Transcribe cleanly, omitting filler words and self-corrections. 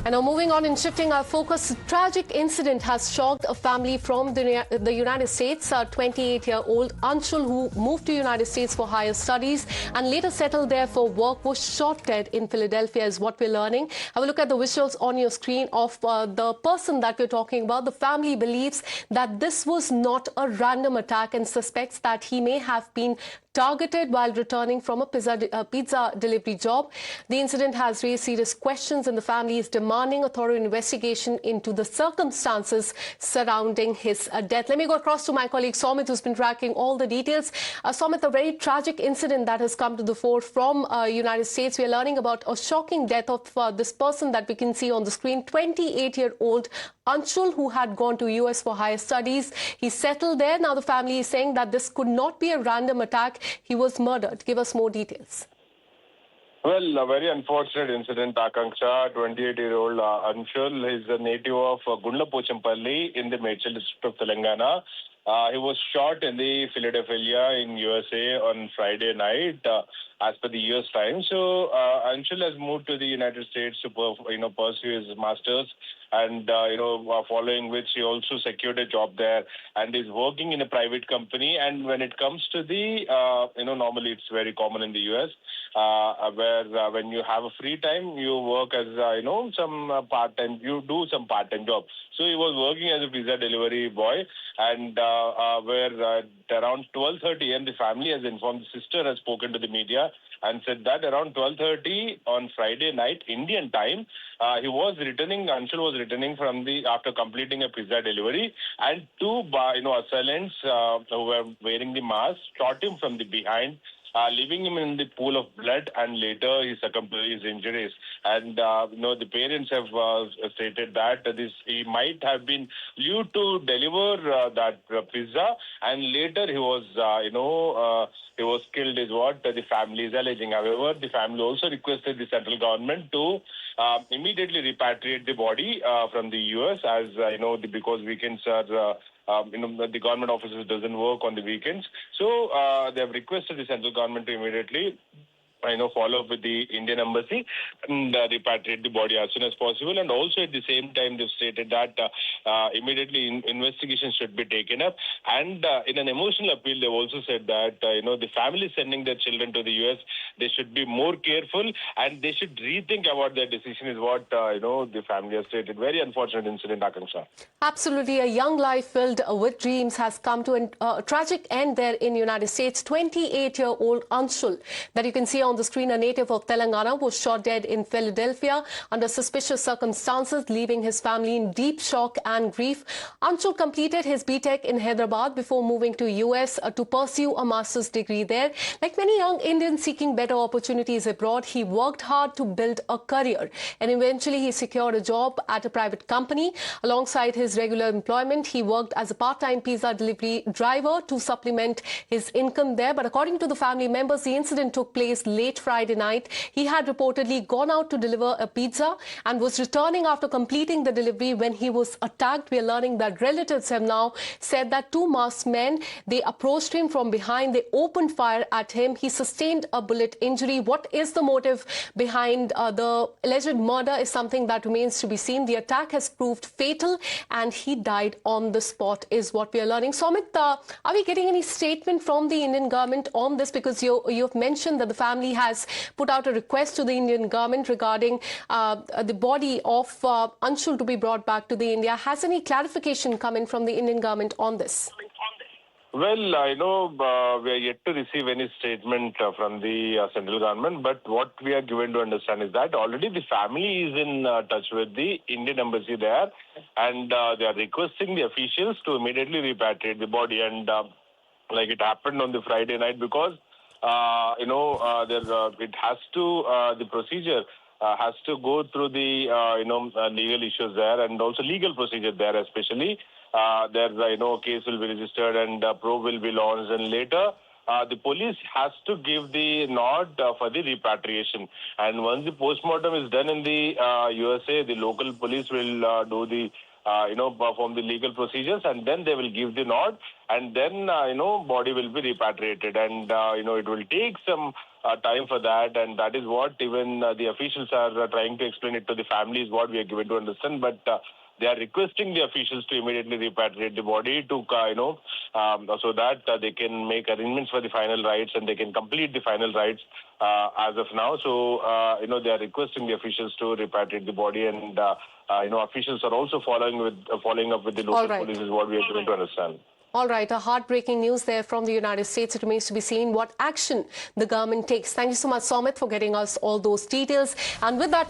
And now moving on and shifting our focus, a tragic incident has shocked a family from the United States. A 28-year-old Anshul, who moved to United States for higher studies and later settled there for work, was shot dead in Philadelphia, is what we're learning. Have a look at the visuals on your screen of the person that we're talking about. The family believes that this was not a random attack and suspects that he may have been targeted while returning from a pizza delivery job. The incident has raised serious questions and the family is demanding a thorough investigation into the circumstances surrounding his death. Let me go across to my colleague Somit, who's been tracking all the details. Somit, a very tragic incident that has come to the fore from United States. We are learning about a shocking death of this person that we can see on the screen, 28-year-old Anshul, who had gone to US for higher studies. He settled there. Now the family is saying that this could not be a random attack. He was murdered. Give us more details. Well, a very unfortunate incident, Akanksha. 28-year-old Anshul is a native of Gundlapochampalli in the Medchal district of Telangana. He was shot in the Philadelphia in USA on Friday night, as per the US time. So Anshul has moved to the United States to pursue his masters, and following which he also secured a job there and is working in a private company. And when it comes to the normally it's very common in the US where when you have a free time, you work as some part-time, you do some part-time job. So he was working as a pizza delivery boy, and where around 12:30 a.m. the family has informed, the sister has spoken to the media and said that around 12:30 on Friday night Indian time, Anshul was returning from after completing a pizza delivery, and two assailants who were wearing the mask shot him from the behind, leaving him in the pool of blood, and later he succumbed to his injuries. And the parents have stated that he might have been due to deliver that pizza, and later he was killed, is what the family is alleging. However, the family also requested the central government to immediately repatriate the body from the US, as because weekends are the government offices doesn't work on the weekends. So they have requested the central government to immediately follow up with the Indian embassy and repatriate the body as soon as possible. And also at the same time, they've stated that immediately investigation should be taken up. And in an emotional appeal, they've also said that, the family sending their children to the US, they should be more careful and they should rethink about their decision, is what, the family has stated. Very unfortunate incident, Akanksha. Absolutely. A young life filled with dreams has come to a tragic end there in the United States. 28-year-old Anshul, that you can see on the screen, a native of Telangana, was shot dead in Philadelphia under suspicious circumstances, leaving his family in deep shock and grief. Anshul completed his BTech in Hyderabad before moving to US to pursue a master's degree there. Like many young Indians seeking better opportunities abroad, he worked hard to build a career, and eventually he secured a job at a private company. Alongside his regular employment, he worked as a part-time pizza delivery driver to supplement his income there. But according to the family members, the incident took place late Friday night. He had reportedly gone out to deliver a pizza and was returning after completing the delivery when he was attacked. We are learning that relatives have now said that two masked men, they approached him from behind. They opened fire at him. He sustained a bullet injury. What is the motive behind the alleged murder is something that remains to be seen. The attack has proved fatal and he died on the spot, is what we are learning. Somit, are we getting any statement from the Indian government on this? Because you've mentioned that the family has put out a request to the Indian government regarding the body of Anshul to be brought back to the India. Has any clarification come in from the Indian government on this? Well, I know we are yet to receive any statement from the central government, but what we are given to understand is that already the family is in touch with the Indian embassy there, and they are requesting the officials to immediately repatriate the body. And like it happened on the Friday night, because it has to the procedure has to go through the legal issues there, and also legal procedure there, especially. Case will be registered and probe will be launched, and later the police has to give the nod for the repatriation. And once the postmortem is done in the USA, the local police will do the perform the legal procedures, and then they will give the nod, and then body will be repatriated, and it will take some time for that, and that is what even the officials are trying to explain it to the families, what we are given to understand. But they are requesting the officials to immediately repatriate the body to, so that they can make arrangements for the final rites and they can complete the final rites as of now. So, they are requesting the officials to repatriate the body, and, officials are also following up with the local police is what we are given to understand. All right, a heartbreaking news there from the United States. It remains to be seen what action the government takes. Thank you so much, Somit, for getting us all those details. And with that,